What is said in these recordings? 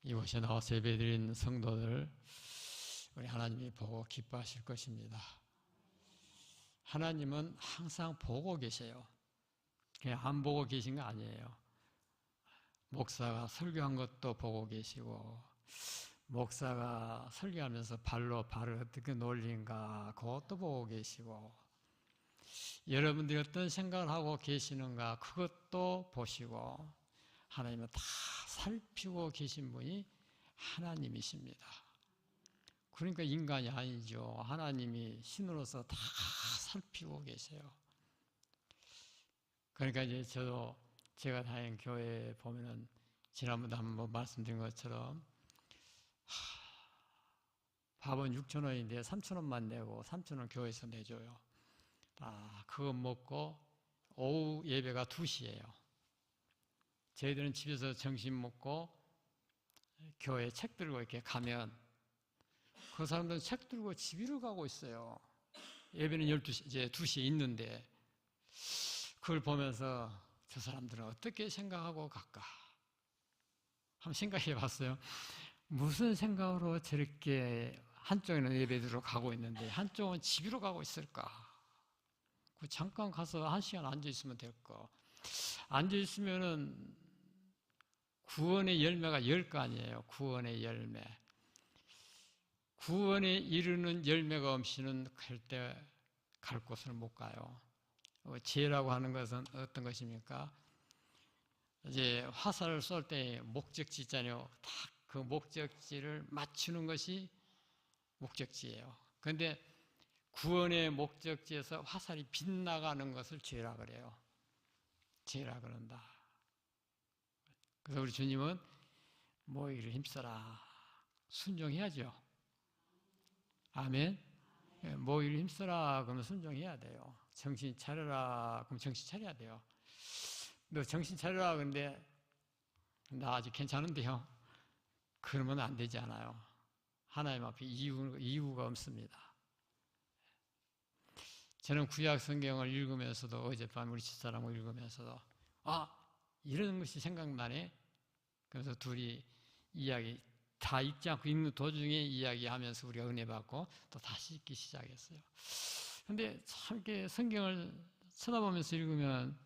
이곳에 나와서 예배드린 성도들 우리 하나님이 보고 기뻐하실 것입니다. 하나님은 항상 보고 계세요. 그냥 안 보고 계신 거 아니에요. 목사가 설교한 것도 보고 계시고, 목사가 설교하면서 발을 어떻게 놀린가 그것도 보고 계시고, 여러분들이 어떤 생각을 하고 계시는가 그것도 보시고, 하나님은 다 살피고 계신 분이 하나님이십니다. 그러니까 인간이 아니죠. 하나님이 신으로서 다 살피고 계세요. 그러니까 이제 제가 다닌 교회에 보면은 지난번에 한번 말씀드린 것처럼 밥은 6,000원인데 3,000원만 내고 3,000원 교회에서 내줘요. 그거 먹고 오후 예배가 2시예요. 저희들은 집에서 점심 먹고 교회에 책 들고 이렇게 가면 그 사람들은 책 들고 집으로 가고 있어요. 예배는 12시, 이제 2시에 있는데 그걸 보면서 저 사람들은 어떻게 생각하고 갈까? 한번 생각해 봤어요. 무슨 생각으로 저렇게 한쪽에는 예배드리러 가고 있는데 한쪽은 집으로 가고 있을까? 잠깐 가서 1시간 앉아 있으면 될 거. 앉아 있으면은 구원의 열매가 열 거 아니에요. 구원의 열매. 구원에 이르는 열매가 없이는 갈 곳을 못 가요. 지혜라고 하는 것은 어떤 것입니까? 이제 화살을 쏠 때 목적지 있잖아요. 딱 그 목적지를 맞추는 것이 목적지예요. 그런데 구원의 목적지에서 화살이 빗나가는 것을 지혜라 그래요. 지혜라 그런다. 그래서 우리 주님은 모이기를 힘써라. 순종해야죠. 아멘. 모이기를 힘써라 그러면 순종해야 돼요. 정신 차려라 그럼 정신 차려야 돼요. 너 정신 차려라 그런데 나 아직 괜찮은데요. 그러면 안 되지 않아요. 하나님 앞에 이유가 없습니다. 저는 구약 성경을 읽으면서도 어젯밤 우리 집사람을 읽으면서도 이런 것이 생각나네. 그래서 둘이 이야기 다 읽지 않고 읽는 도중에 이야기하면서 우리가 은혜 받고 또 다시 읽기 시작했어요. 근데 참 이렇게 성경을 쳐다보면서 읽으면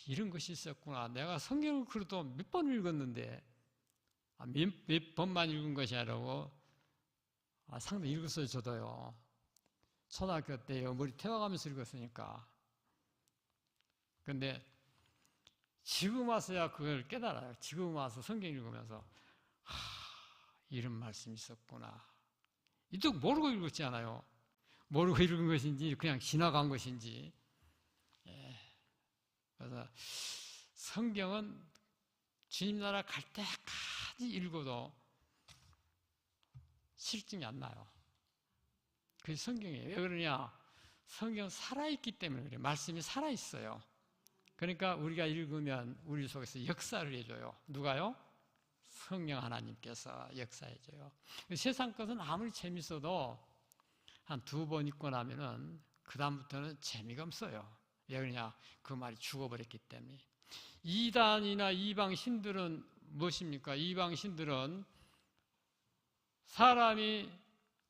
이런 것이 있었구나. 내가 성경을 그래도 몇 번 읽었는데 몇 번만 읽은 것이 아니라고 상당히 읽었어요. 저도요. 초등학교 때요. 머리 태워가면서 읽었으니까. 근데 지금 와서야 그걸 깨달아요. 지금 와서 성경 읽으면서 이런 말씀이 있었구나. 이도 모르고 읽었지 않아요. 모르고 읽은 것인지 그냥 지나간 것인지. 그래서 성경은 주님 나라 갈 때까지 읽어도 실증이 안 나요. 그게 성경이에요. 왜 그러냐? 성경은 살아있기 때문에 그래요. 말씀이 살아있어요. 그러니까 우리가 읽으면 우리 속에서 역사를 해줘요. 누가요? 성령 하나님께서 역사해줘요. 세상 것은 아무리 재밌어도 한 2번 읽고 나면은 그다음부터는 재미가 없어요. 왜 그러냐? 그 말이 죽어버렸기 때문에. 이단이나 이방신들은 무엇입니까? 이방신들은 사람이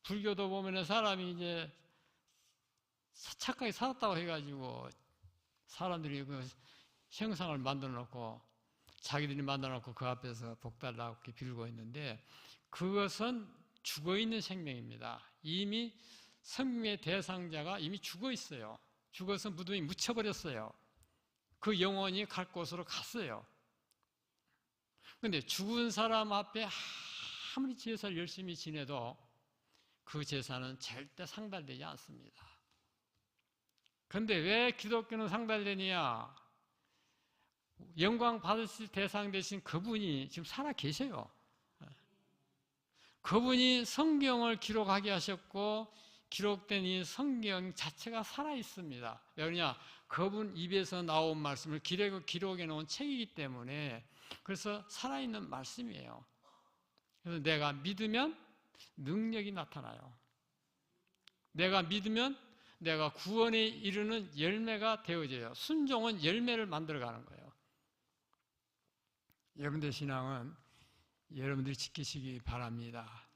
불교도 보면은 사람이 이제 착하게 살았다고 해가지고 사람들이 그 형상을 만들어 놓고 자기들이 만들어 놓고 그 앞에서 복달라고 이렇게 빌고 있는데 그것은 죽어 있는 생명입니다. 이미 생명의 대상자가 이미 죽어 있어요. 죽어서 무덤에 묻혀버렸어요. 그 영혼이 갈 곳으로 갔어요. 그런데 죽은 사람 앞에 아무리 제사를 열심히 지내도 그 제사는 절대 상달되지 않습니다. 그런데 왜 기독교는 상달되느냐? 영광 받으실 대상 되신 그분이 지금 살아 계세요. 그분이 성경을 기록하게 하셨고 기록된 이 성경 자체가 살아있습니다. 왜 그러냐? 그분 입에서 나온 말씀을 기록해 놓은 책이기 때문에 그래서 살아있는 말씀이에요. 그래서 내가 믿으면 능력이 나타나요. 내가 믿으면 내가 구원에 이르는 열매가 되어져요. 순종은 열매를 만들어가는 거예요. 여러분들 신앙은 여러분들이 지키시기 바랍니다.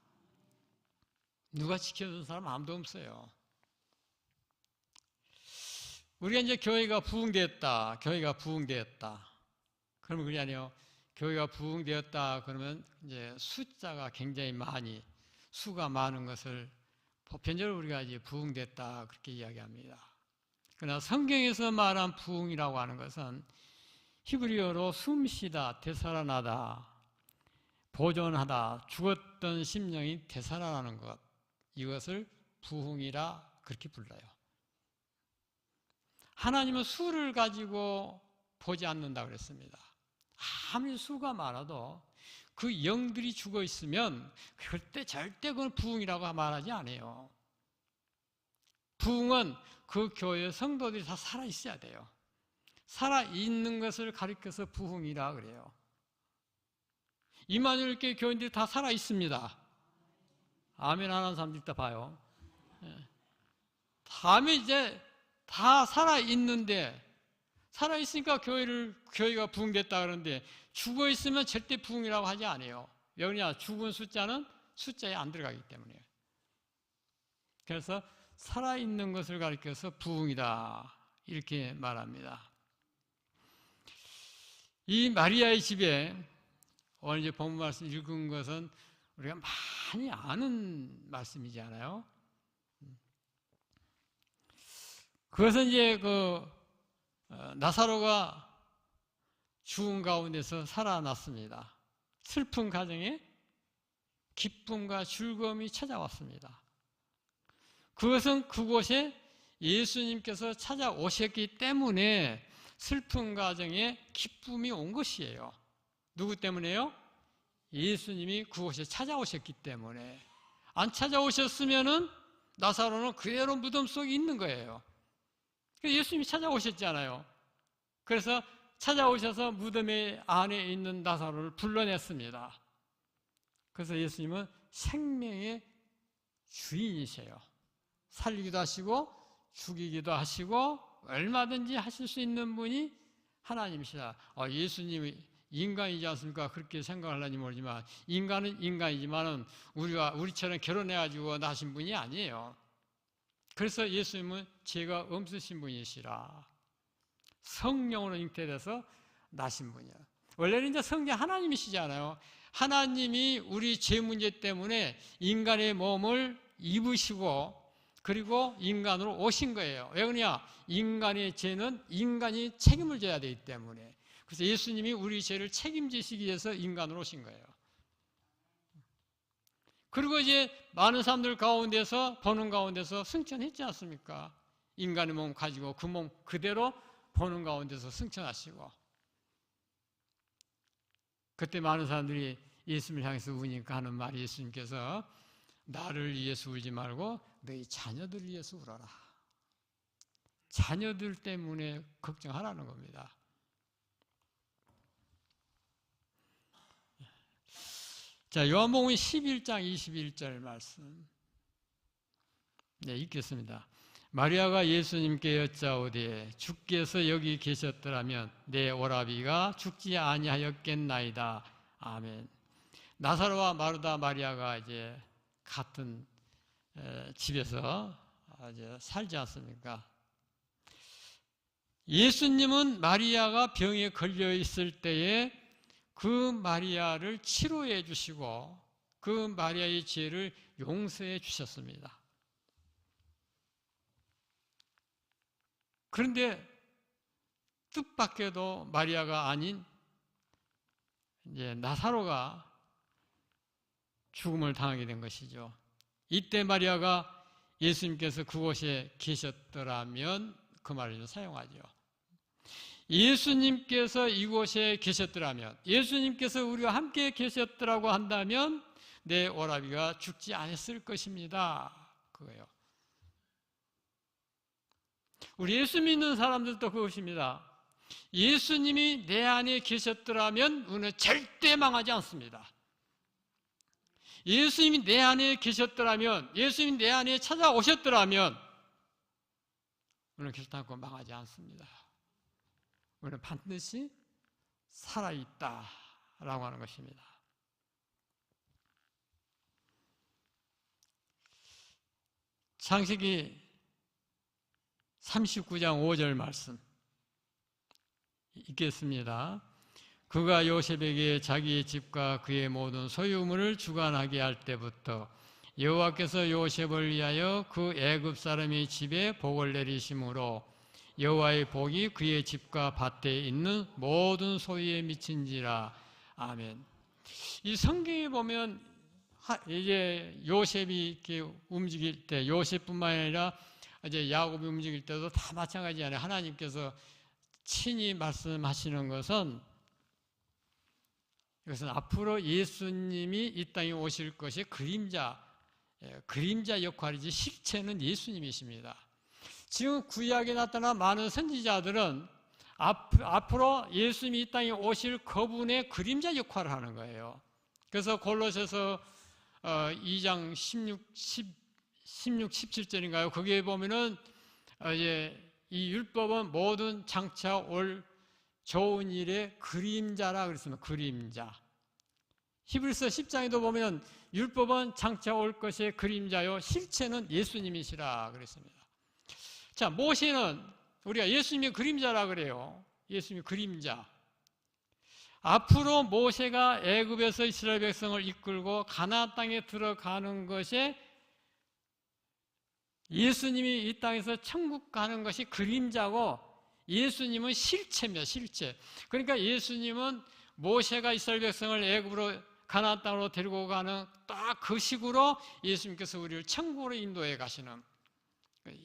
누가 지켜준 사람 아무도 없어요. 우리가 이제 교회가 부흥되었다. 그러면 그게 아니에요. 교회가 부흥되었다. 그러면 이제 숫자가 굉장히 많이, 수가 많은 것을 보편적으로 우리가 이제 부흥됐다. 그렇게 이야기합니다. 그러나 성경에서 말한 부흥이라고 하는 것은 히브리어로 숨쉬다, 되살아나다, 보존하다, 죽었던 심령이 되살아나는 것, 이것을 부흥이라 그렇게 불러요. 하나님은 수를 가지고 보지 않는다 그랬습니다. 아무리 수가 많아도 그 영들이 죽어 있으면 그때 절대 그건 부흥이라고 말하지 않아요. 부흥은 그 교회의 성도들이 다 살아 있어야 돼요. 살아 있는 것을 가리켜서 부흥이라 그래요. 이마누엘 교회 교인들이 다 살아 있습니다. 아멘 하는 사람들 있다 봐요. 다음에 이제 다 살아 있는데, 살아 있으니까 교회가 부흥됐다 그러는데, 죽어 있으면 절대 부흥이라고 하지 않아요. 왜 그러냐? 죽은 숫자는 숫자에 안 들어가기 때문에. 그래서 살아 있는 것을 가리켜서 부흥이다 이렇게 말합니다. 이 마리아의 집에 오늘 이제 본문 말씀 읽은 것은 우리가 많이 아는 말씀이지 않아요? 그것은 이제 나사로가 죽은 가운데서 살아났습니다. 슬픈 가정에 기쁨과 즐거움이 찾아왔습니다. 그것은 그곳에 예수님께서 찾아오셨기 때문에 슬픈 가정에 기쁨이 온 것이에요. 누구 때문에요? 예수님이 그곳에 찾아오셨기 때문에. 안 찾아오셨으면은 나사로는 그대로 무덤 속에 있는 거예요. 예수님이 찾아오셨잖아요. 그래서 찾아오셔서 무덤의 안에 있는 나사로를 불러냈습니다. 그래서 예수님은 생명의 주인이세요. 살리기도 하시고 죽이기도 하시고 얼마든지 하실 수 있는 분이 하나님이시다. 예수님이 인간이지 않습니까? 그렇게 생각하려니 모르지만 인간은 인간이지만은 우리처럼 결혼해가지고 나신 분이 아니에요. 그래서 예수님은 죄가 없으신 분이시라. 성령으로 잉태돼서 나신 분이야. 원래는 이제 성자 하나님이시잖아요. 하나님이 우리 죄 문제 때문에 인간의 몸을 입으시고 그리고 인간으로 오신 거예요. 왜 그러냐? 인간의 죄는 인간이 책임을 져야 되기 때문에. 그래서 예수님이 우리 죄를 책임지시기 위해서 인간으로 오신 거예요. 그리고 이제 많은 사람들 가운데서 보는 가운데서 승천했지 않습니까? 인간의 몸 가지고 그 몸 그대로 보는 가운데서 승천하시고. 그때 많은 사람들이 예수님을 향해서 우니까 하는 말이 예수님께서 나를 위해서 울지 말고 너희 자녀들을 위해서 울어라. 자녀들 때문에 걱정하라는 겁니다. 자, 요한복음 11장 21절 말씀. 네, 읽겠습니다. 마리아가 예수님께 여짜오되 주께서 여기 계셨더라면 내 오라비가 죽지 아니하였겠나이다. 아멘. 나사로와 마르다 마리아가 이제 같은 집에서 이제 살지 않습니까? 예수님은 마리아가 병에 걸려 있을 때에 그 마리아를 치료해 주시고 그 마리아의 죄를 용서해 주셨습니다. 그런데 뜻밖에도 마리아가 아닌 이제 나사로가 죽음을 당하게 된 것이죠. 이때 마리아가 예수님께서 그곳에 계셨더라면 그 말을 사용하죠. 예수님께서 이곳에 계셨더라면, 예수님께서 우리와 함께 계셨더라고 한다면 내 오라비가 죽지 않았을 것입니다. 그거예요. 우리 예수 믿는 사람들도 그것입니다. 예수님이 내 안에 계셨더라면 우리는 절대 망하지 않습니다. 예수님이 내 안에 계셨더라면, 예수님이 내 안에 찾아오셨더라면 우리는 결단코 망하지 않습니다. 우리는 반드시 살아있다라고 하는 것입니다. 창세기 39장 5절 말씀 읽겠습니다. 그가 요셉에게 자기의 집과 그의 모든 소유물을 주관하게 할 때부터 여호와께서 요셉을 위하여 그 애굽 사람의 집에 복을 내리심으로 여호와의 복이 그의 집과 밭에 있는 모든 소유에 미친지라. 아멘. 이 성경에 보면 이제 요셉이 이렇게 움직일 때, 요셉뿐만 아니라 이제 야곱이 움직일 때도 다 마찬가지잖아요. 하나님께서 친히 말씀하시는 것은 이것은 앞으로 예수님이 이 땅에 오실 것이 그림자 역할이지 실체는 예수님이십니다. 지금 구약에 나타난 많은 선지자들은 앞으로 예수님이 이 땅에 오실 그분의 그림자 역할을 하는 거예요. 그래서 골로새서 2장 16, 17절인가요? 거기에 보면은 이 율법은 모든 장차 올 좋은 일의 그림자라 그랬습니다. 그림자. 히브리서 10장에도 보면 율법은 장차 올 것의 그림자요 실체는 예수님이시라 그랬습니다. 자, 모세는 우리가 예수님의 그림자라 그래요. 예수님의 그림자. 앞으로 모세가 애굽에서 이스라엘 백성을 이끌고 가나안 땅에 들어가는 것에 예수님이 이 땅에서 천국 가는 것이 그림자고 예수님은 실체입니다. 실체. 그러니까 예수님은 모세가 이스라엘 백성을 애굽으로 가나안 땅으로 데리고 가는 딱 그 식으로 예수님께서 우리를 천국으로 인도해 가시는,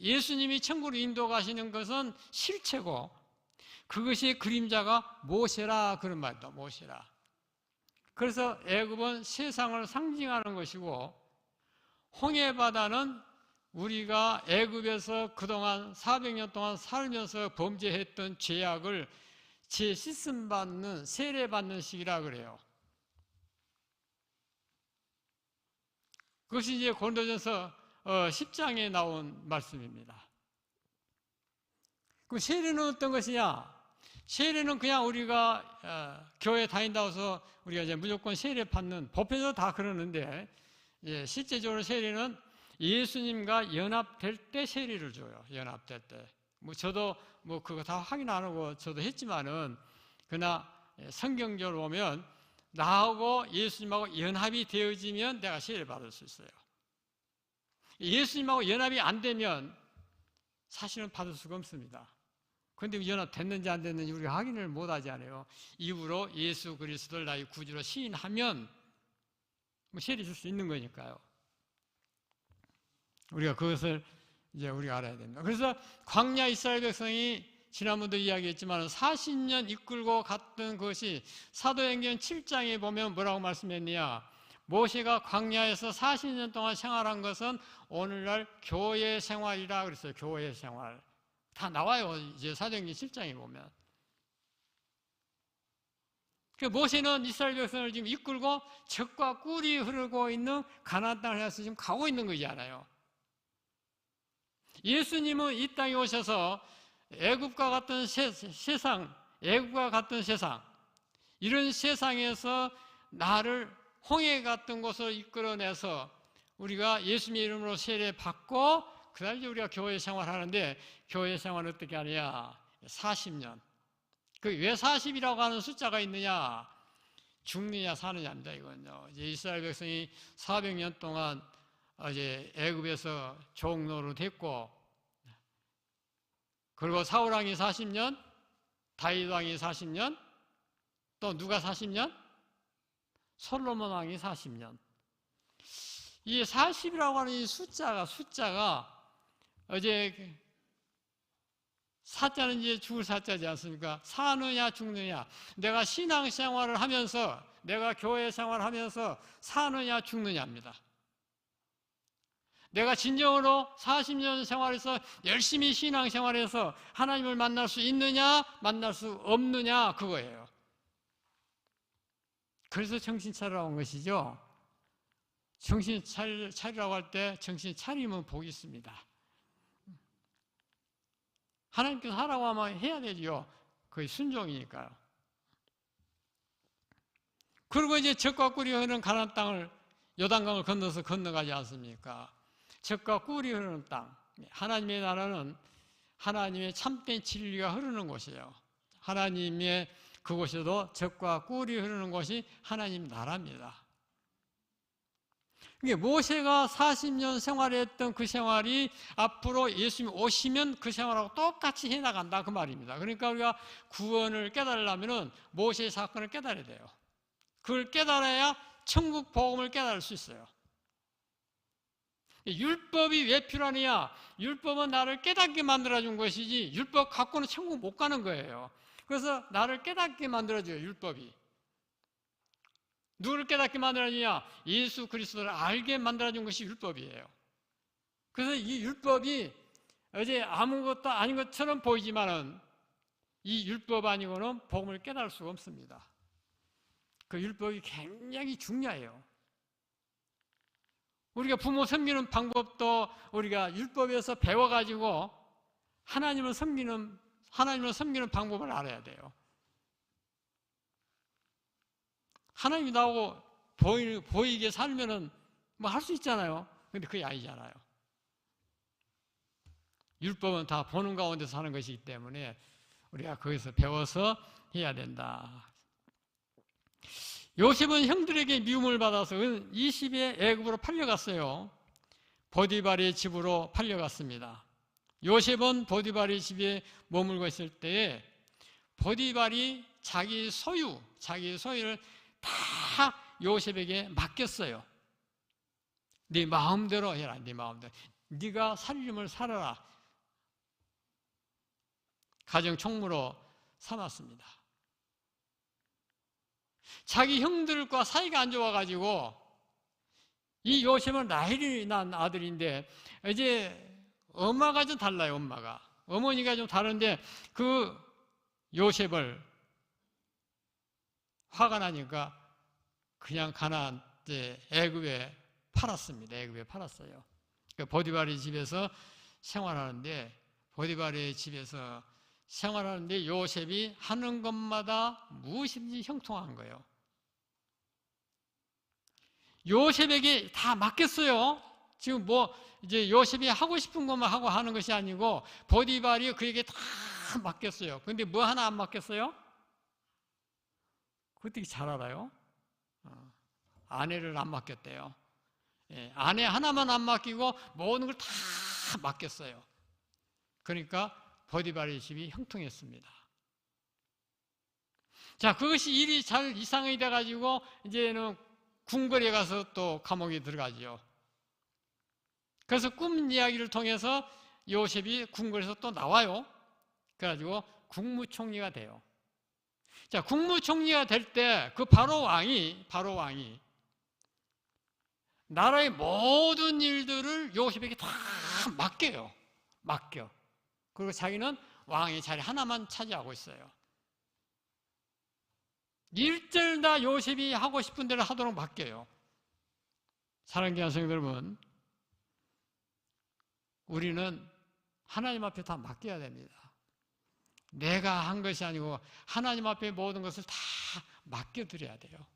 예수님이 천국으로 인도 가시는 것은 실체고 그것이 그림자가 모세라 그런 말이다. 모세라. 그래서 애굽은 세상을 상징하는 것이고 홍해바다는 우리가 애굽에서 그동안 400년 동안 살면서 범죄했던 죄악을 씻음받는, 세례받는 시기라 그래요. 그것이 이제 고린도전서 10장에 나온 말씀입니다. 그럼 세례는 어떤 것이냐? 세례는 그냥 우리가 교회 다닌다고 해서 우리가 이제 무조건 세례 받는, 법에서 다 그러는데 실제적으로 세례는 예수님과 연합될 때 세례를 줘요. 연합될 때. 저도 그거 다 확인 안 하고 저도 했지만은, 그러나 성경적으로 보면 나하고 예수님하고 연합이 되어지면 내가 세례를 받을 수 있어요. 예수님하고 연합이 안 되면 사실은 받을 수가 없습니다. 그런데 연합됐는지 안 됐는지 우리가 확인을 못 하지 않아요. 이후로 예수 그리스도를 나의 구주로 시인하면 세례 줄 수 있는 거니까요. 우리가 그것을 이제 우리가 알아야 됩니다. 그래서 광야 이스라엘 백성이 지난번도 이야기했지만 40년 이끌고 갔던 것이 사도행전 7장에 보면 뭐라고 말씀했느냐? 모세가 광야에서 40년 동안 생활한 것은 오늘날 교회 생활이라 그랬어요. 교회 생활. 다 나와요. 이제 사도행전 7장에 보면. 모세는 이스라엘 백성을 지금 이끌고 젖과 꿀이 흐르고 있는 가나안 땅을 향해서 지금 가고 있는 거잖아요. 예수님은 이 땅에 오셔서 애굽과 같은 세상, 애굽과 같은 세상, 이런 세상에서 나를 홍해 같은 곳을 이끌어내서 우리가 예수님의 이름으로 세례 받고 그다음에 이제 우리가 교회 생활하는데, 교회 생활을 어떻게 하느냐? 40년. 그 왜 40이라고 하는 숫자가 있느냐? 죽느냐 사느냐입니다. 이건요. 이제 이스라엘 백성이 400년 동안 이제 애굽에서 종노릇 했고, 그리고 사울 왕이 40년, 다윗 왕이 40년, 또 누가 40년? 솔로몬 왕이 40년. 이 40이라고 하는 이 숫자가 어제 사자는 이제 죽을 사자지 않습니까? 사느냐 죽느냐. 내가 신앙생활을 하면서, 내가 교회 생활을 하면서 사느냐 죽느냐입니다. 내가 진정으로 40년 생활해서 열심히 신앙생활해서 하나님을 만날 수 있느냐 만날 수 없느냐, 그거예요. 그래서 정신 차리라고 한 것이죠. 정신 차리라고 할 때 정신 차리면 복이 있습니다. 하나님께서 하라고 하면 해야 되죠. 그게 순종이니까요. 그리고 이제 젖과 꿀이 흐르는 가나안 땅을, 요단강을 건너서 건너가지 않습니까? 젖과 꿀이 흐르는 땅. 하나님의 나라는 하나님의 참된 진리가 흐르는 곳이에요. 하나님의 그곳에도 젖과 꿀이 흐르는 곳이 하나님 나라입니다. 모세가 40년 생활했던 그 생활이 앞으로 예수님 오시면 그 생활하고 똑같이 해나간다 그 말입니다. 그러니까 우리가 구원을 깨달으려면 모세의 사건을 깨달아야 돼요. 그걸 깨달아야 천국 복음을 깨달을 수 있어요. 율법이 왜 필요하느냐? 율법은 나를 깨닫게 만들어준 것이지 율법 갖고는 천국 못 가는 거예요. 그래서 나를 깨닫게 만들어줘요, 율법이. 누구를 깨닫게 만들어주냐? 예수 그리스도를 알게 만들어준 것이 율법이에요. 그래서 이 율법이 어제 아무것도 아닌 것처럼 보이지만은 이 율법 아니고는 복음을 깨달을 수가 없습니다. 그 율법이 굉장히 중요해요. 우리가 부모 섬기는 방법도 우리가 율법에서 배워가지고 하나님을 섬기는 방법을 알아야 돼요. 하나님이 나오고 보이게 살면은 뭐 할 수 있잖아요. 근데 그게 아니잖아요. 율법은 다 보는 가운데서 하는 것이기 때문에 우리가 거기서 배워서 해야 된다. 요셉은 형들에게 미움을 받아서 20에 애굽으로 팔려갔어요. 보디발의 집으로 팔려갔습니다. 요셉은 보디발의 집에 머물고 있을 때에 보디발이 자기 소유를 다 요셉에게 맡겼어요. 네 마음대로 해라. 네 마음대로. 네가 살림을 살아라. 가정 총무로 삼았습니다. 자기 형들과 사이가 안 좋아가지고 이 요셉은 라헬이 난 아들인데 이제 엄마가 좀 달라요. 어머니가 좀 다른데 그 요셉을 화가 나니까 그냥 가나안 애굽에 팔았습니다. 애굽에 팔았어요. 보디발의 집에서 생활하는데 요셉이 하는 것마다 무엇인지 형통한 거예요. 요셉에게 다 맡겼어요. 지금 이제 요셉이 하고 싶은 것만 하고 하는 것이 아니고 보디발이 그에게 다 맡겼어요. 근데 뭐 하나 안 맡겼어요? 어떻게 잘 알아요? 아내를 안 맡겼대요. 아내 하나만 안 맡기고 모든 걸 다 맡겼어요. 그러니까 보디발의 집이 형통했습니다. 자, 그것이 일이 잘 이상이 돼가지고 이제는 궁궐에 가서 또 감옥에 들어가죠. 그래서 꿈 이야기를 통해서 요셉이 궁궐에서 또 나와요. 그래가지고 국무총리가 돼요. 자, 국무총리가 될 때 그 바로 왕이 나라의 모든 일들을 요셉에게 다 맡겨요. 그리고 자기는 왕의 자리 하나만 차지하고 있어요. 일절 다 요셉이 하고 싶은 대로 하도록 맡겨요. 사랑하는 성도 여러분, 우리는 하나님 앞에 다 맡겨야 됩니다. 내가 한 것이 아니고 하나님 앞에 모든 것을 다 맡겨드려야 돼요.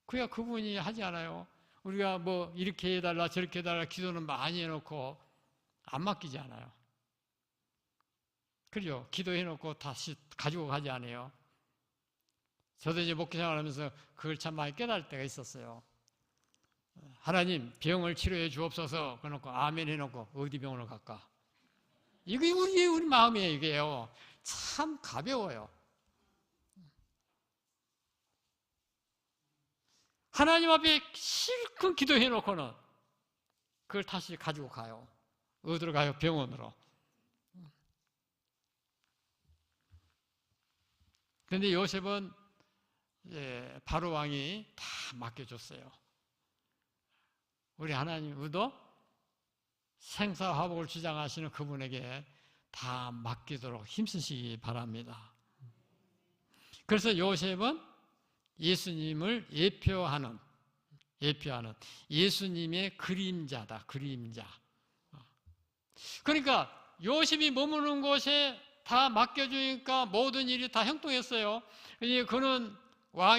그래야 그분이 하지 않아요. 우리가 뭐 이렇게 해달라 저렇게 해달라 기도는 많이 해놓고 안 맡기지 않아요. 그죠? 기도해놓고 다시 가지고 가지 않아요. 저도 이제 목회생활 하면서 그걸 참 많이 깨달을 때가 있었어요. 하나님 병을 치료해 주옵소서 그래놓고 아멘 해놓고 어디 병원을 갈까? 이게 우리 마음이에요. 이게요. 참 가벼워요. 하나님 앞에 실컷 기도해놓고는 그걸 다시 가지고 가요. 어디로 가요? 병원으로. 그런데 요셉은 바로 왕이 다 맡겨줬어요. 우리 하나님도 생사화복을 주장하시는 그분에게 다 맡기도록 힘쓰시기 바랍니다. 그래서 요셉은 예수님을 예표하는 예수님의 그림자다. 그림자. 그러니까 요셉이 머무는 곳에 다 맡겨주니까 모든 일이 다 형통했어요. 그는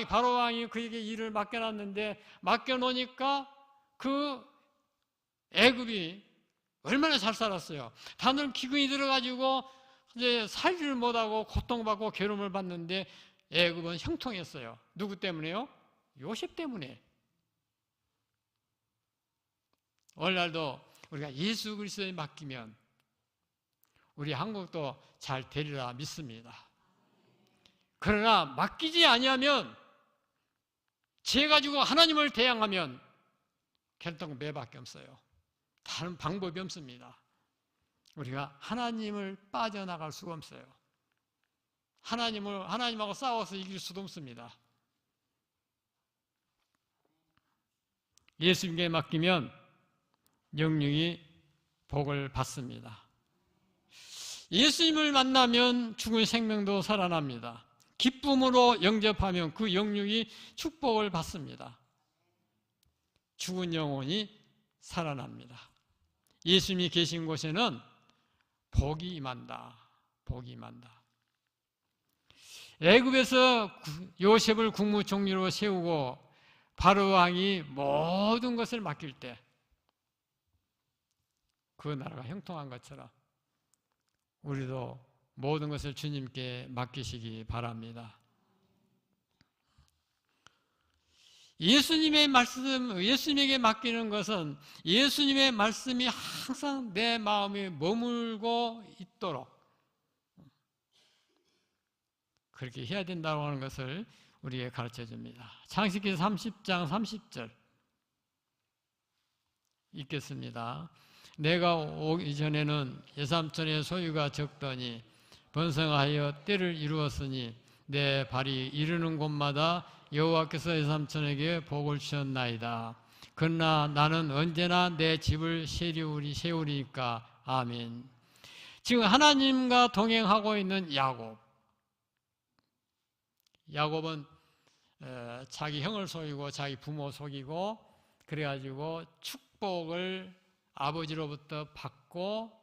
바로 왕이 그에게 일을 맡겨놨는데 맡겨놓으니까 그 애굽이 얼마나 잘 살았어요. 다들 기근이 들어가지고 이제 살지를 못하고 고통받고 괴로움을 받는데 애굽은 형통했어요. 누구 때문에요? 요셉 때문에. 오늘날도 우리가 예수 그리스도에 맡기면 우리 한국도 잘 되리라 믿습니다. 그러나 맡기지 아니하면, 죄 가지고 하나님을 대항하면 결정매밖에 없어요. 다른 방법이 없습니다. 우리가 하나님을 빠져나갈 수가 없어요. 하나님하고 싸워서 이길 수도 없습니다. 예수님께 맡기면 영육이 복을 받습니다. 예수님을 만나면 죽은 생명도 살아납니다. 기쁨으로 영접하면 그 영육이 축복을 받습니다. 죽은 영혼이 살아납니다. 예수님이 계신 곳에는 복이 임한다. 복이 임한다. 애굽에서 요셉을 국무총리로 세우고 바로 왕이 모든 것을 맡길 때 그 나라가 형통한 것처럼 우리도 모든 것을 주님께 맡기시기 바랍니다. 예수님에게 맡기는 것은 예수님의 말씀이 항상 내 마음에 머물고 있도록 그렇게 해야 된다고 하는 것을 우리에게 가르쳐 줍니다. 창세기 30장 30절 읽겠습니다. 내가 오기 전에는 예삼촌의 소유가 적더니 번성하여 때를 이루었으니 내 발이 이르는 곳마다 여호와께서 예삼촌에게 복을 주셨나이다. 그러나 나는 언제나 내 집을 세우리니까. 아멘. 지금 하나님과 동행하고 있는 야곱은 자기 형을 속이고 자기 부모 속이고 그래가지고 축복을 아버지로부터 받고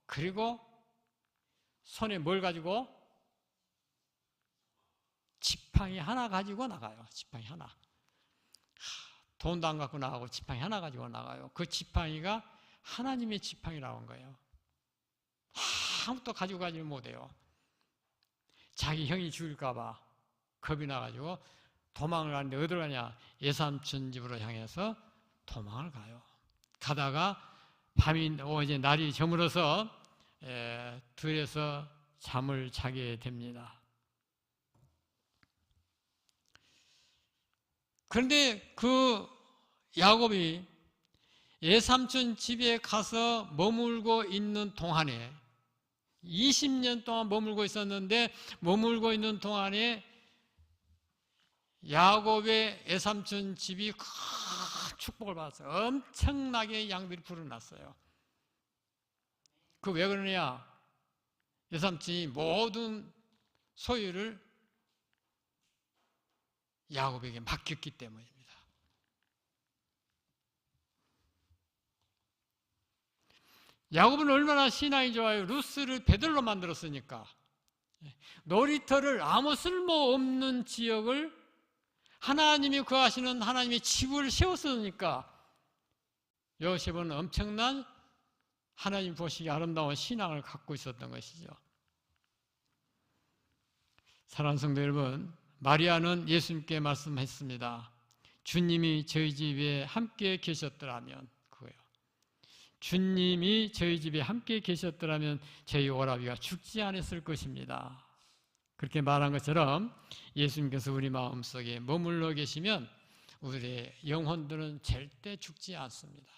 그리고 손에 뭘 가지고? 지팡이 하나 가지고 나가요. 지팡이 하나. 돈도 안 갖고 나가고 지팡이 하나 가지고 나가요. 그 지팡이가 하나님의 지팡이라고 한 거예요. 아무것도 가지고 가지 못해요. 자기 형이 죽일까 봐 겁이 나가지고 도망을 가는데 어디로 가냐? 예삼촌 집으로 향해서 도망을 가요. 가다가 밤이 이제 날이 저물어서 들에서 잠을 자게 됩니다. 그런데 그 야곱이 예삼촌 집에 가서 머물고 있는 동안에 20년 동안 머물고 있었는데 머물고 있는 동안에 야곱의 예삼촌 집이 큰 축복을 받았어요. 엄청나게 양들이 불어났어요. 그 왜 그러냐? 예삼촌이 모든 소유를 야곱에게 맡겼기 때문입니다. 야곱은 얼마나 신앙이 좋아요. 루스를 베들로 만들었으니까. 놀이터를 아무 쓸모없는 지역을 하나님이 거하시는 하나님의 집을 세웠으니까 요셉은 엄청난 하나님 보시기 아름다운 신앙을 갖고 있었던 것이죠. 사랑하는 성도 여러분, 마리아는 예수님께 말씀했습니다. 주님이 저희 집에 함께 계셨더라면, 그거예요. 주님이 저희 집에 함께 계셨더라면 저희 오라비가 죽지 않았을 것입니다. 그렇게 말한 것처럼 예수님께서 우리 마음속에 머물러 계시면 우리의 영혼들은 절대 죽지 않습니다.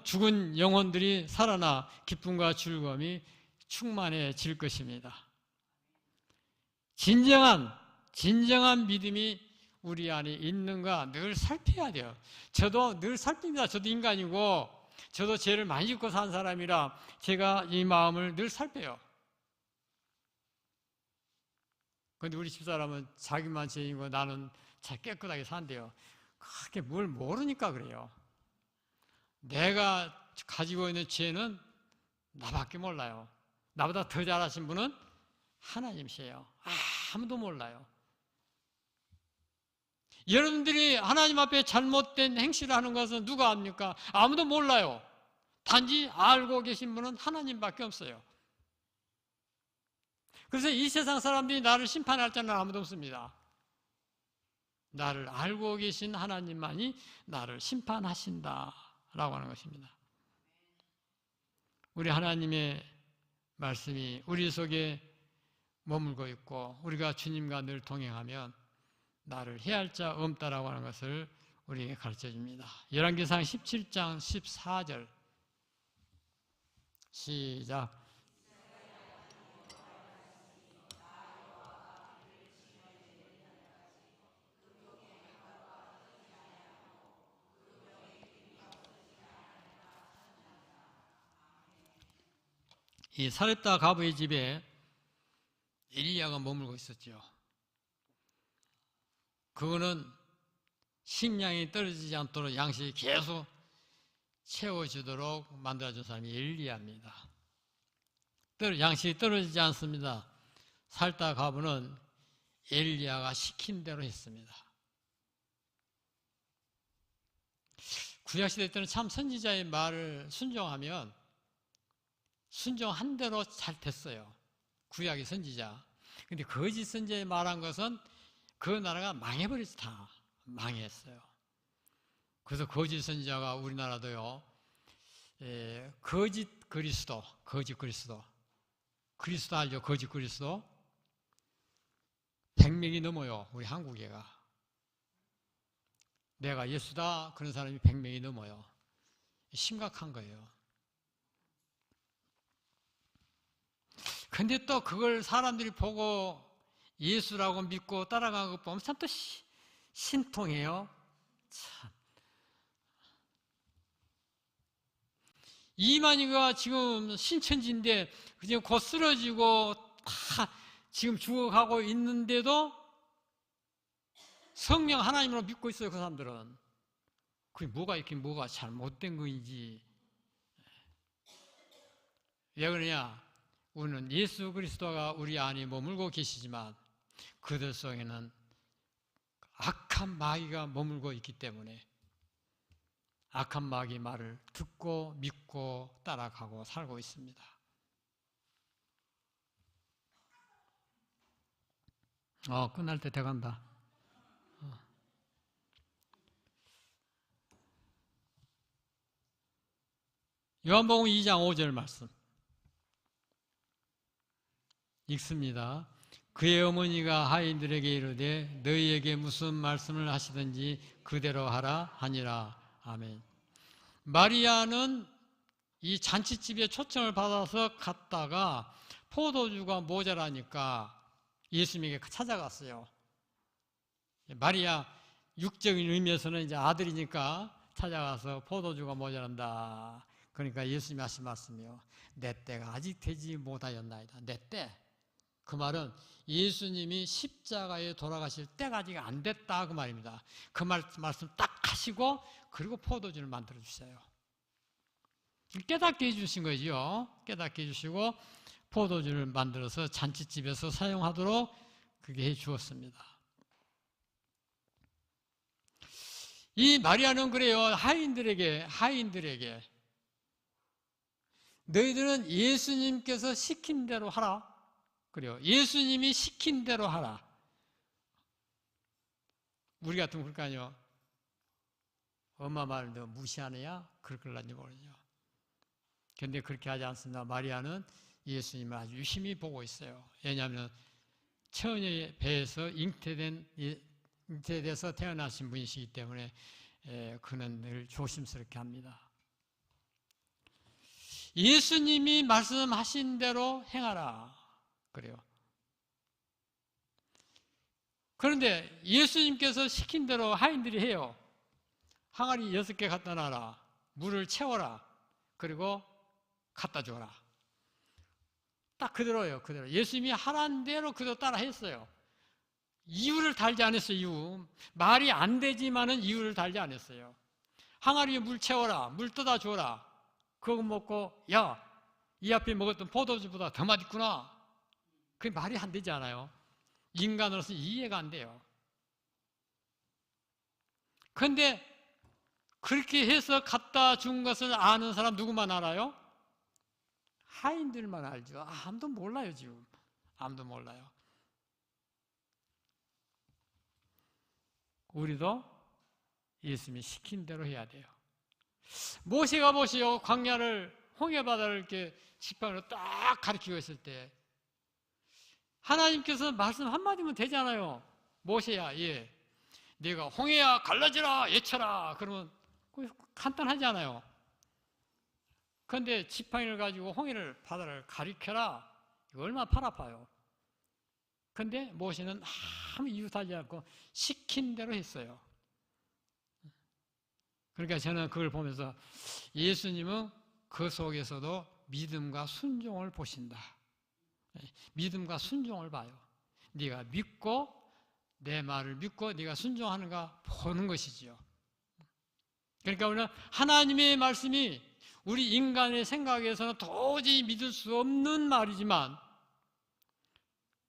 죽은 영혼들이 살아나 기쁨과 즐거움이 충만해질 것입니다. 진정한 믿음이 우리 안에 있는가 늘 살펴야 돼요. 저도 늘 살핍니다. 저도 인간이고 저도 죄를 많이 짓고 산 사람이라 제가 이 마음을 늘 살펴요. 그런데 우리 집사람은 자기만 죄인고 나는 잘 깨끗하게 산대요. 그렇게 뭘 모르니까 그래요. 내가 가지고 있는 죄는 나밖에 몰라요. 나보다 더 잘하신 분은 하나님이세요. 아무도 몰라요. 여러분들이 하나님 앞에 잘못된 행실을 하는 것은 누가 압니까? 아무도 몰라요. 단지 알고 계신 분은 하나님밖에 없어요. 그래서 이 세상 사람들이 나를 심판할 자는 아무도 없습니다. 나를 알고 계신 하나님만이 나를 심판하신다라고 하는 것입니다. 우리 하나님의 말씀이 우리 속에 머물고 있고 우리가 주님과 늘 동행하면 나를 해할 자 없다라고 하는 것을 우리에게 가르쳐 줍니다. 열왕기상 17장 14절 시작. 이 사렙다 가부의 집에 엘리야가 머물고 있었죠. 그거는 식량이 떨어지지 않도록 양식이 계속 채워지도록 만들어준 사람이 엘리야입니다. 양식이 떨어지지 않습니다. 사렙다 가부는 엘리야가 시킨 대로 했습니다. 구약시대 때는 참 선지자의 말을 순종한 대로 잘 됐어요. 구약의 선지자. 근데 거짓 선지자의 말한 것은 그 나라가 망해버렸어. 다 망했어요. 그래서 거짓 선지자가 우리나라도요, 거짓 그리스도 알죠? 거짓 그리스도 100명이 넘어요. 우리 한국에가. 내가 예수다 그런 사람이 100명이 넘어요. 심각한 거예요. 근데 또 그걸 사람들이 보고 예수라고 믿고 따라가는 것 보면 참 또 신통해요. 참. 이만희가 지금 신천지인데 지금 곧 쓰러지고 다 지금 죽어가고 있는데도 성령 하나님으로 믿고 있어요. 그 사람들은. 그게 뭐가 잘못된 거인지. 왜 그러냐? 우리는 예수 그리스도가 우리 안에 머물고 계시지만 그들 속에는 악한 마귀가 머물고 있기 때문에 악한 마귀 말을 듣고 믿고 따라가고 살고 있습니다. 끝날 때 돼간다. 요한복음 2장 5절 말씀 읽습니다. 그의 어머니가 하인들에게 이르되 너희에게 무슨 말씀을 하시든지 그대로 하라 하니라. 아멘. 마리아는 이 잔치집에 초청을 받아서 갔다가 포도주가 모자라니까 예수님에게 찾아갔어요. 마리아 육적인 의미에서는 이제 아들이니까 찾아가서 포도주가 모자란다. 그러니까 예수님이 하신 말씀이요. 내 때가 아직 되지 못하였나이다. 내 때. 그 말은 예수님이 십자가에 돌아가실 때가 아직 안 됐다 그 말입니다. 그 말씀 딱 하시고 그리고 포도주를 만들어 주세요. 깨닫게 해주신 거죠. 깨닫게 해주시고 포도주를 만들어서 잔치집에서 사용하도록 그게 해 주었습니다. 이 마리아는 그래요. 하인들에게 너희들은 예수님께서 시킨 대로 하라. 그래요. 예수님이 시킨 대로 하라. 우리 같으면 그럴까요? 엄마 말을 너 무시하느냐? 그럴걸란지 모르죠. 그런데 그렇게 하지 않습니다. 마리아는 예수님을 아주 유심히 보고 있어요. 왜냐하면 처녀의 배에서 잉태돼서 태어나신 분이시기 때문에 그는 늘 조심스럽게 합니다. 예수님이 말씀하신 대로 행하라. 그래요. 그런데 예수님께서 시킨 대로 하인들이 해요. 항아리 6개 갖다 놔라. 물을 채워라. 그리고 갖다 줘라. 딱 그대로예요. 그대로. 예수님이 하라는 대로 그대로 따라 했어요. 이유를 달지 않았어요. 이유. 말이 안 되지만은 이유를 달지 않았어요. 항아리에 물 채워라. 물 떠다 줘라. 그거 먹고 야, 이 앞에 먹었던 포도주보다 더 맛있구나. 그게 말이 안 되지 않아요. 인간으로서 이해가 안 돼요. 그런데 그렇게 해서 갖다 준 것을 아는 사람 누구만 알아요? 하인들만 알죠. 아무도 몰라요, 지금. 아무도 몰라요. 우리도 예수님이 시킨 대로 해야 돼요. 모세가 보시오, 광야를, 홍해바다를 이렇게 지팡이로 딱 가리키고 있을 때 하나님께서 말씀 한마디면 되잖아요. 모세야, 예, 네가 홍해야 갈라지라, 예쳐라. 그러면 간단하지 않아요. 그런데 지팡이를 가지고 홍해를, 바다를 가리켜라. 이거 얼마나 팔 아파요. 그런데 모세는 아무 이유 하지 않고 시킨 대로 했어요. 그러니까 저는 그걸 보면서 예수님은 그 속에서도 믿음과 순종을 보신다. 믿음과 순종을 봐요. 네가 믿고 내 말을 믿고 네가 순종하는가 보는 것이지요. 그러니까 우리는 하나님의 말씀이 우리 인간의 생각에서는 도저히 믿을 수 없는 말이지만,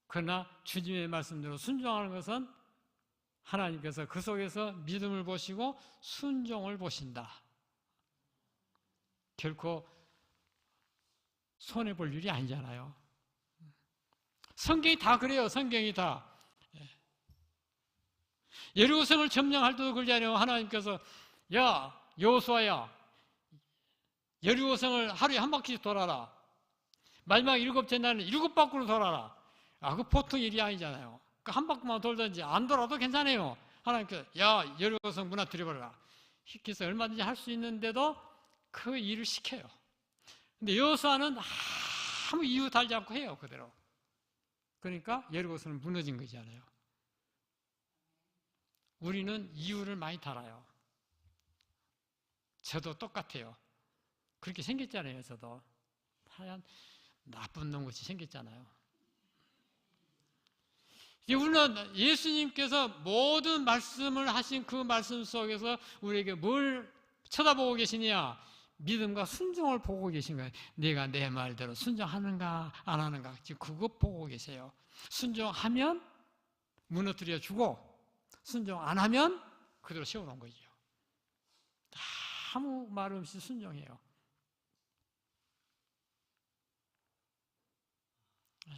그러나 주님의 말씀대로 순종하는 것은 하나님께서 그 속에서 믿음을 보시고 순종을 보신다. 결코 손해볼 일이 아니잖아요. 성경이 다 그래요. 성경이 다. 여리고성을 점령할 때도 그러잖아요. 하나님께서 야 여호수아야, 여리고성을 하루에 한 바퀴 돌아라. 마지막 7째 날은 7바퀴로 돌아라. 그 보통 일이 아니잖아요. 한 바퀴만 돌든지 안 돌아도 괜찮아요. 하나님께서 야 여리고성 무너뜨려버려라. 그래서 얼마든지 할 수 있는데도 그 일을 시켜요. 근데 여호수아는 아무 이유 달지 않고 해요. 그대로. 그러니까 여리고성은 무너진 거잖아요. 우리는 이유를 많이 달아요. 저도 똑같아요. 그렇게 생겼잖아요. 저도 하얀 나쁜 놈같이 생겼잖아요. 우리는 예수님께서 모든 말씀을 하신 그 말씀 속에서 우리에게 뭘 쳐다보고 계시냐? 믿음과 순종을 보고 계신 거예요. 내가 내 말대로 순종하는가 안 하는가, 지금 그거 보고 계세요. 순종하면 무너뜨려 주고, 순종 안 하면 그대로 세워놓은 거죠. 아무 말 없이 순종해요.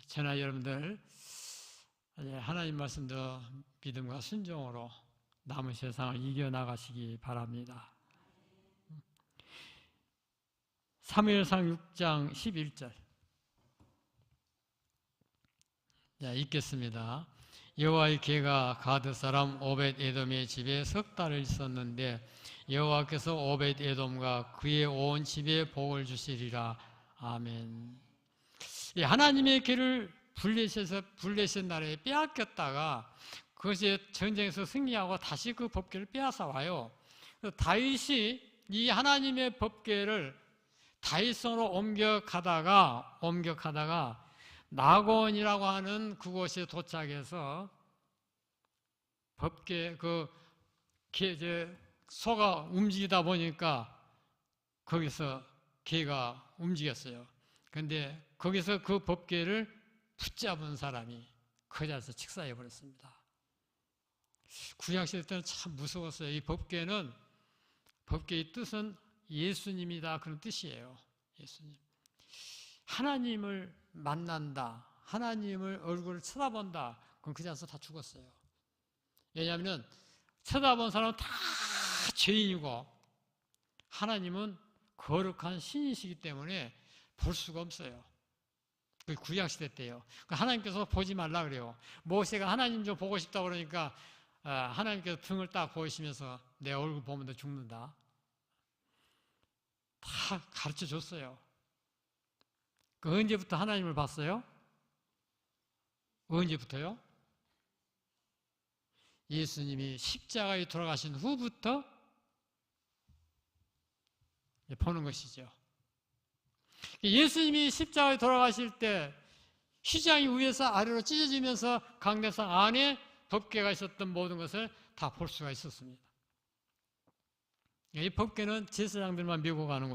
저나 여러분들 하나님 말씀도 믿음과 순종으로 남은 세상을 이겨나가시기 바랍니다. 사무엘상 6장 11절 읽겠습니다. 여호와의 괴가 가드 사람 오벳 에돔의 집에 석 달을 있었는데 여호와께서 오벳 에돔과 그의 온 집에 복을 주시리라. 아멘. 하나님의 괴를 블레셋 나라에 빼앗겼다가 그것이 전쟁에서 승리하고 다시 그 법궤를 빼앗아 와요. 다윗이 이 하나님의 법궤를 다윗성으로 옮겨가다가 나곤이라고 하는 그곳에 도착해서 법궤 소가 움직이다 보니까 거기서 개가 움직였어요. 그런데 거기서 그 법궤를 붙잡은 사람이 그 자리에서 직사해 버렸습니다. 구약시대 때는 참 무서웠어요. 이 법궤의 뜻은 예수님이다, 그런 뜻이에요. 예수님. 하나님을 만난다, 하나님을 얼굴을 쳐다본다, 그럼 그 자리에서 다 죽었어요. 왜냐하면 쳐다본 사람은 다 죄인이고 하나님은 거룩한 신이시기 때문에 볼 수가 없어요. 그 구약시대 때요. 하나님께서 보지 말라 그래요. 모세가 하나님 좀 보고 싶다 그러니까 하나님께서 등을 딱 보이시면서 내 얼굴 보면 너 죽는다. 다 가르쳐 줬어요. 언제부터 하나님을 봤어요? 언제부터요? 예수님이 십자가에 돌아가신 후부터 보는 것이죠. 예수님이 십자가에 돌아가실 때 휘장이 위에서 아래로 찢어지면서 강대상 안에 법궤가 있었던 모든 것을 다 볼 수가 있었습니다. 이 법궤는 제사장들만 메고 가는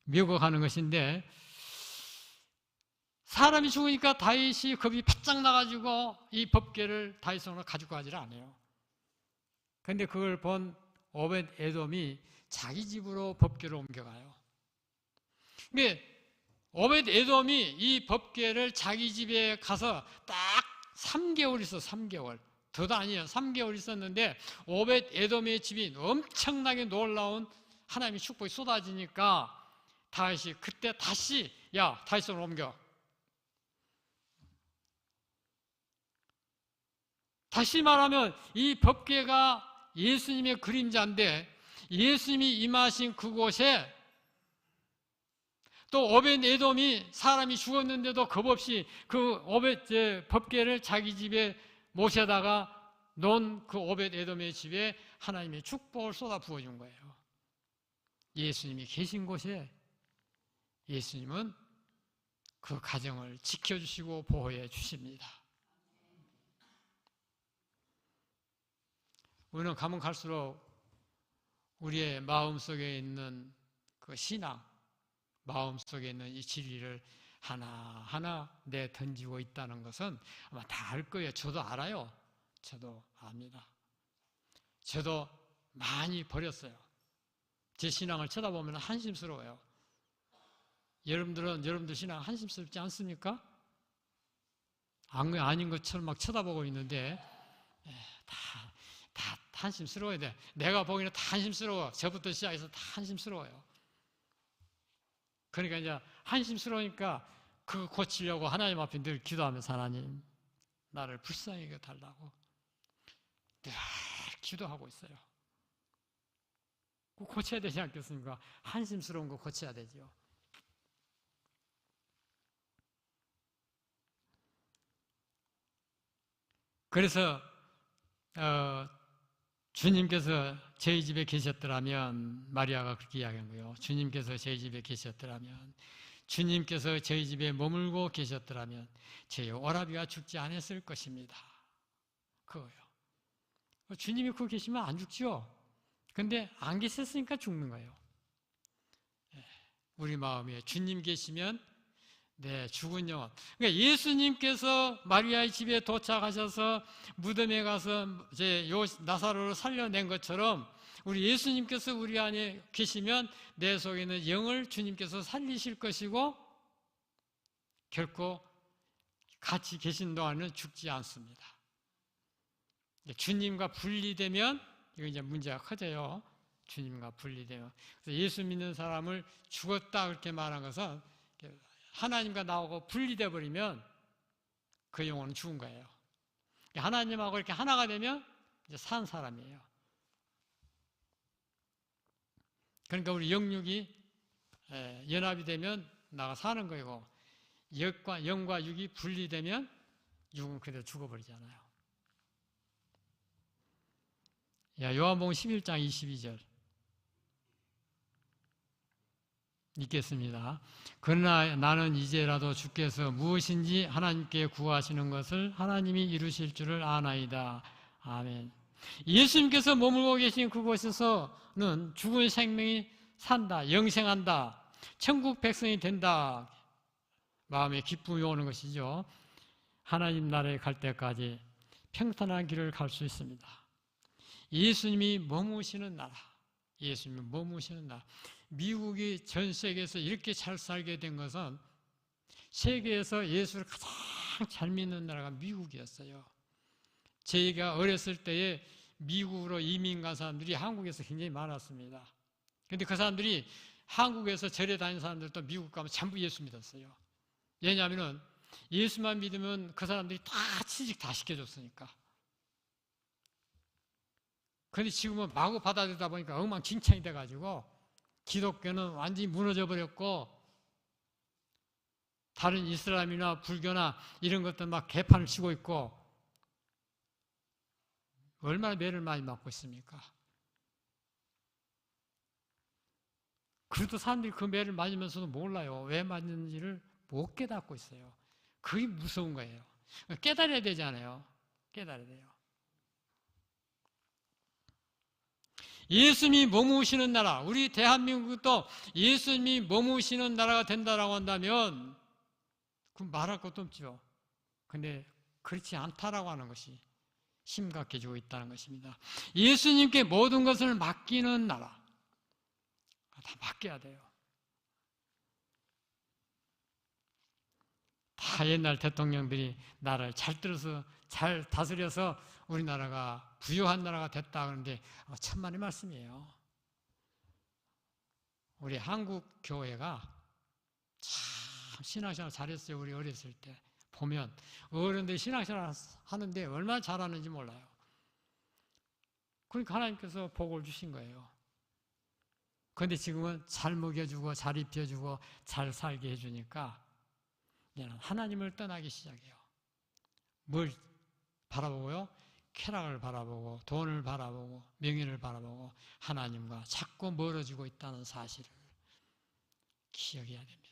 메고 가는 것인데, 사람이 죽으니까 다윗이 겁이 바짝 나가지고 이 법궤를 다윗성으로 가지고 가지를 않아요. 근데 그걸 본 오벳 에돔이 자기 집으로 법궤를 옮겨가요. 근데 오벳 에돔이 이 법궤를 자기 집에 가서 딱 3개월 있어. 3개월. 더도 아니에요. 3개월 있었는데 오벳 에돔의 집이 엄청나게 놀라운 하나님의 축복이 쏟아지니까 다윗이 그때 다시 야 다윗으로 옮겨. 다시 말하면 이 법궤가 예수님의 그림자인데 예수님이 임하신 그곳에 또 오벳 에돔이 사람이 죽었는데도 겁없이 그 오벳 법궤를 자기 집에 모셔다가 놓은 그 오벳 에돔의 집에 하나님의 축복을 쏟아 부어준 거예요. 예수님이 계신 곳에 예수님은 그 가정을 지켜주시고 보호해 주십니다. 우리는 가면 갈수록 우리의 마음속에 있는 그 신앙, 마음속에 있는 이 진리를 하나하나 내던지고 있다는 것은 아마 다 알 거예요. 저도 알아요. 저도 압니다. 저도 많이 버렸어요. 제 신앙을 쳐다보면 한심스러워요. 여러분들 신앙 한심스럽지 않습니까? 아닌 것처럼 막 쳐다보고 있는데 다 한심스러워야 돼. 내가 보기에는 다 한심스러워. 저부터 시작해서 다 한심스러워요. 그러니까 이제 한심스러우니까 그거 고치려고 하나님 앞에 늘 기도하면서 하나님 나를 불쌍히 여겨달라고 늘 기도하고 있어요. 꼭 고쳐야 되지 않겠습니까? 한심스러운 거 고쳐야 되죠. 그래서 주님께서 저희 집에 계셨더라면 마리아가 그렇게 이야기한 거예요. 주님께서 저희 집에 계셨더라면 주님께서 저희 집에 머물고 계셨더라면 저희 오라비가 죽지 않았을 것입니다. 그거예요. 주님이 거기 계시면 안 죽죠. 근데 안 계셨으니까 죽는 거예요. 우리 마음에 주님 계시면 네, 죽은 영혼. 그러니까 예수님께서 마리아의 집에 도착하셔서 무덤에 가서 이제 나사로를 살려낸 것처럼 우리 예수님께서 우리 안에 계시면 내 속에 있는 영을 주님께서 살리실 것이고 결코 같이 계신 동안은 죽지 않습니다. 주님과 분리되면 이거 이제 문제가 커져요. 주님과 분리되면. 그래서 예수 믿는 사람을 죽었다 그렇게 말한 것은 하나님과 나하고 분리되어 버리면 그 영혼은 죽은 거예요. 하나님하고 이렇게 하나가 되면 이제 산 사람이에요. 그러니까 우리 영육이 연합이 되면 나가 사는 거이고 영과 육이 분리되면 육은 그대로 죽어버리잖아요. 요한복음 11장 22절 읽겠습니다. 그러나 나는 이제라도 주께서 무엇인지 하나님께 구하시는 것을 하나님이 이루실 줄을 아나이다. 아멘. 예수님께서 머물고 계신 그곳에서는 죽은 생명이 산다, 영생한다, 천국 백성이 된다. 마음에 기쁨이 오는 것이죠. 하나님 나라에 갈 때까지 평탄한 길을 갈 수 있습니다. 예수님이 머무시는 나라, 예수님이 머무시는 나라. 미국이 전 세계에서 이렇게 잘 살게 된 것은 세계에서 예수를 가장 잘 믿는 나라가 미국이었어요. 저희가 어렸을 때에 미국으로 이민 간 사람들이 한국에서 굉장히 많았습니다. 그런데 그 사람들이 한국에서 절에 다니는 사람들도 미국 가면 전부 예수 믿었어요. 왜냐하면 예수만 믿으면 그 사람들이 다 취직 다 시켜줬으니까. 그런데 지금은 마구 받아들이다 보니까 엉망진창이 돼가지고 기독교는 완전히 무너져 버렸고 다른 이슬람이나 불교나 이런 것들 막 개판을 치고 있고 얼마나 매를 많이 맞고 있습니까? 그래도 사람들이 그 매를 맞으면서도 몰라요. 왜 맞는지를 못 깨닫고 있어요. 그게 무서운 거예요. 깨달아야 되잖아요. 깨달아야 돼요. 예수님이 머무시는 나라, 우리 대한민국도 예수님이 머무시는 나라가 된다라고 한다면 그럼 말할 것도 없죠. 근데 그렇지 않다라고 하는 것이 심각해지고 있다는 것입니다. 예수님께 모든 것을 맡기는 나라, 다 맡겨야 돼요. 다 옛날 대통령들이 나라를 잘 들어서 잘 다스려서 우리나라가 부유한 나라가 됐다 그러는데 천만의 말씀이에요. 우리 한국 교회가 참 신앙생활 잘했어요. 우리 어렸을 때 보면 어른들이 신앙생활 하는데 얼마나 잘하는지 몰라요. 그러니까 하나님께서 복을 주신 거예요. 그런데 지금은 잘 먹여주고 잘 입혀주고 잘 살게 해주니까 이제는 하나님을 떠나기 시작해요. 뭘 바라보고요? 쾌락을 바라보고 돈을 바라보고 명예를 바라보고 하나님과 자꾸 멀어지고 있다는 사실을 기억해야 됩니다.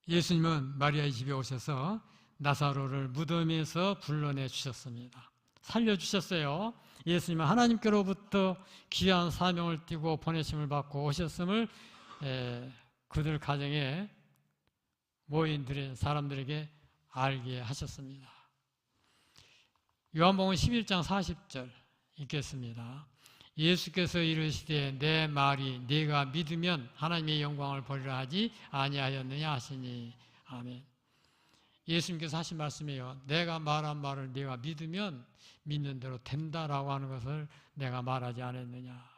예수님은 마리아의 집에 오셔서 나사로를 무덤에서 불러내 주셨습니다. 살려주셨어요. 예수님은 하나님께로부터 귀한 사명을 띠고 보내심을 받고 오셨음을 그들 가정에 모인 사람들에게 알게 하셨습니다. 요한복음 11장 40절 읽겠습니다. 예수께서 이르시되 내 말이 네가 믿으면 하나님의 영광을 보리라 하지 아니하였느냐 하시니. 아멘. 예수님께서 하신 말씀이에요. 내가 말한 말을 네가 믿으면 믿는 대로 된다라고 하는 것을 내가 말하지 않았느냐.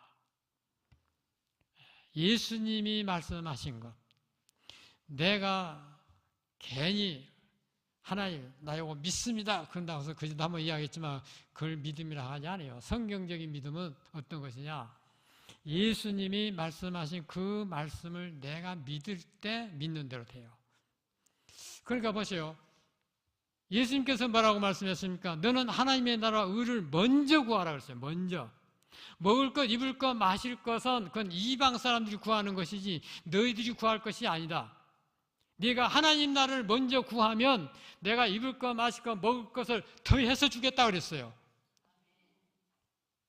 예수님이 말씀하신 것, 내가 괜히 하나님 나 이거 믿습니다 그런다고 해서 그전도 한번 이야기했지만 그걸 믿음이라 하지 않아요. 성경적인 믿음은 어떤 것이냐, 예수님이 말씀하신 그 말씀을 내가 믿을 때 믿는 대로 돼요. 그러니까 보세요. 예수님께서 뭐라고 말씀했습니까? 너는 하나님의 나라와 의를 먼저 구하라 그랬어요. 먼저. 먹을 것, 입을 것, 마실 것은 그건 이방 사람들이 구하는 것이지 너희들이 구할 것이 아니다. 네가 하나님 나라를 먼저 구하면 내가 입을 것, 마실 것, 먹을 것을 더해서 주겠다 그랬어요.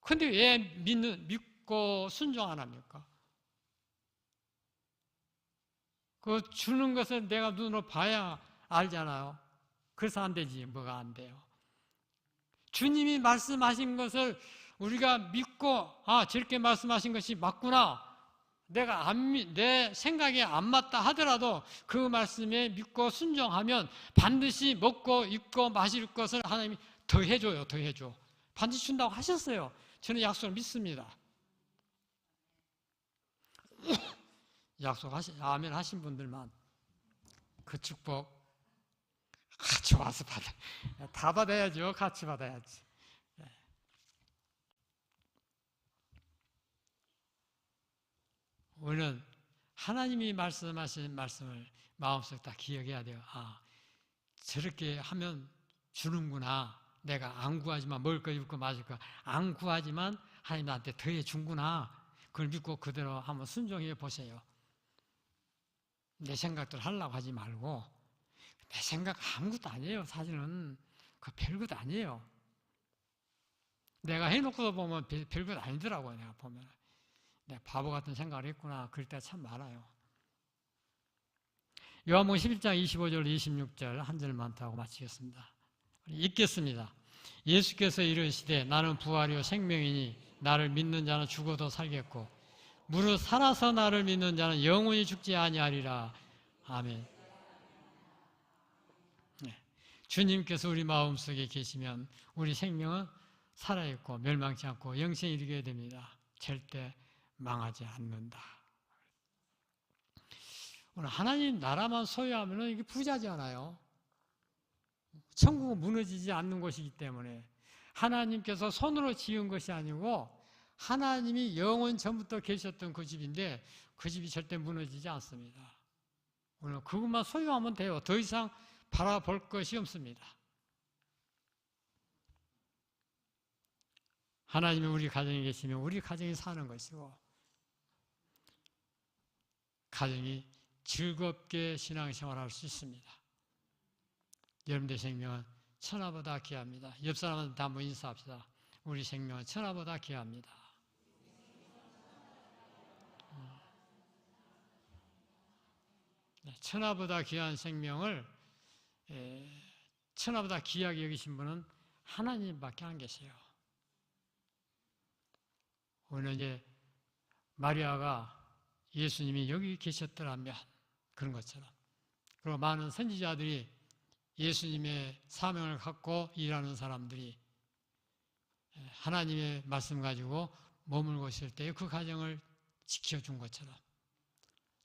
근데 왜 믿고 순종 안 합니까? 그 주는 것을 내가 눈으로 봐야 알잖아요. 그래서 안 되지. 뭐가 안 돼요? 주님이 말씀하신 것을 우리가 믿고 저렇게 말씀하신 것이 맞구나. 내 생각에 안 맞다 하더라도 그 말씀에 믿고 순종하면 반드시 먹고 입고 마실 것을 하나님이 더 해줘요. 더 해줘. 반드시 준다고 하셨어요. 저는 약속을 믿습니다. 아멘 하신 분들만 그 축복 같이 와서 다 받아야죠. 같이 받아야지. 우리는 하나님이 말씀하신 말씀을 마음속에 다 기억해야 돼요. 저렇게 하면 주는구나. 내가 안 구하지만 먹을 거 입을 거 마실 거 안 구하지만 하나님 나한테 더해 준구나. 그걸 믿고 그대로 한번 순종해 보세요. 내 생각들 하려고 하지 말고 내 생각 아무것도 아니에요. 사실은 그 별것 아니에요. 내가 해놓고서 보면 별것 아니더라고요. 내가 보면 내가 바보 같은 생각을 했구나. 그럴 때가 참 많아요. 요한복음 11장 25절 26절 한 절만 더 하고 마치겠습니다. 읽겠습니다. 예수께서 이르시되 나는 부활이요 생명이니 나를 믿는 자는 죽어도 살겠고 무릇 살아서 나를 믿는 자는 영원히 죽지 아니하리라. 아멘. 네. 주님께서 우리 마음속에 계시면 우리 생명은 살아있고 멸망치 않고 영생에 이르게 됩니다. 절대 망하지 않는다. 오늘 하나님 나라만 소유하면 이게 부자지 않아요. 천국은 무너지지 않는 것이기 때문에 하나님께서 손으로 지은 것이 아니고 하나님이 영원 전부터 계셨던 그 집인데 그 집이 절대 무너지지 않습니다. 오늘 그것만 소유하면 돼요. 더 이상 바라볼 것이 없습니다. 하나님이 우리 가정에 계시면 우리 가정이 사는 것이고 가정이 즐겁게 신앙생활할 수 있습니다. 여러분들의 생명은 천하보다 귀합니다. 옆 사람한테 한번 인사합시다. 우리 생명은 천하보다 귀합니다. 네. 천하보다 귀한 생명을 천하보다 귀하게 여기신 분은 하나님밖에 안 계세요. 오늘 이제 마리아가 예수님이 여기 계셨더라면 그런 것처럼, 그리고 많은 선지자들이 예수님의 사명을 갖고 일하는 사람들이 하나님의 말씀 가지고 머물고 있을 때 그 가정을 지켜준 것처럼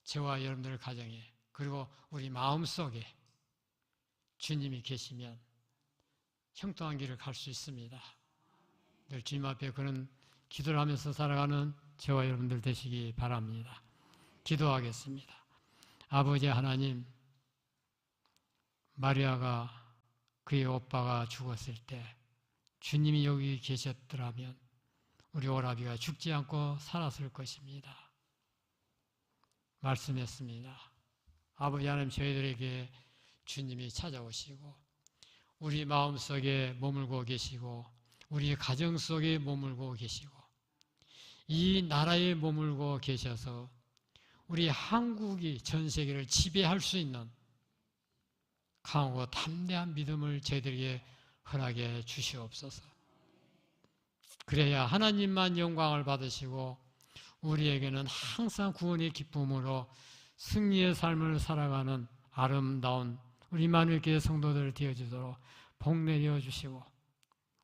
저와 여러분들 가정에, 그리고 우리 마음속에 주님이 계시면 형통한 길을 갈 수 있습니다. 늘 주님 앞에 그런 기도를 하면서 살아가는 저와 여러분들 되시기 바랍니다. 기도하겠습니다. 아버지 하나님, 마리아가 그의 오빠가 죽었을 때 주님이 여기 계셨더라면 우리 오라비가 죽지 않고 살았을 것입니다. 말씀했습니다. 아버지 하나님, 저희들에게 주님이 찾아오시고 우리 마음속에 머물고 계시고 우리 가정 속에 머물고 계시고 이 나라에 머물고 계셔서 우리 한국이 전 세계를 지배할 수 있는 강하고 담대한 믿음을 저희들에게 허락해 주시옵소서. 그래야 하나님만 영광을 받으시고 우리에게는 항상 구원의 기쁨으로 승리의 삶을 살아가는 아름다운 우리 만일교회 성도들 되어주도록 복내려 주시고,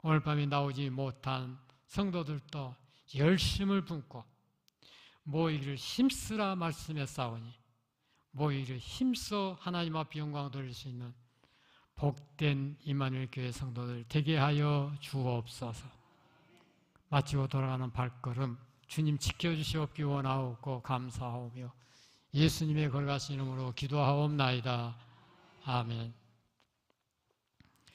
오늘 밤에 나오지 못한 성도들도 열심을 품고 모이기를 힘쓰라 말씀했사오니 모이기를 힘써 하나님 앞에 영광 돌릴 수 있는 복된 임마누엘 교회 성도들 되게 하여 주옵소서. 마치고 돌아가는 발걸음 주님 지켜주시옵기 원하옵고 감사하오며 예수님의 걸어가신 이름으로 기도하옵나이다. 아멘.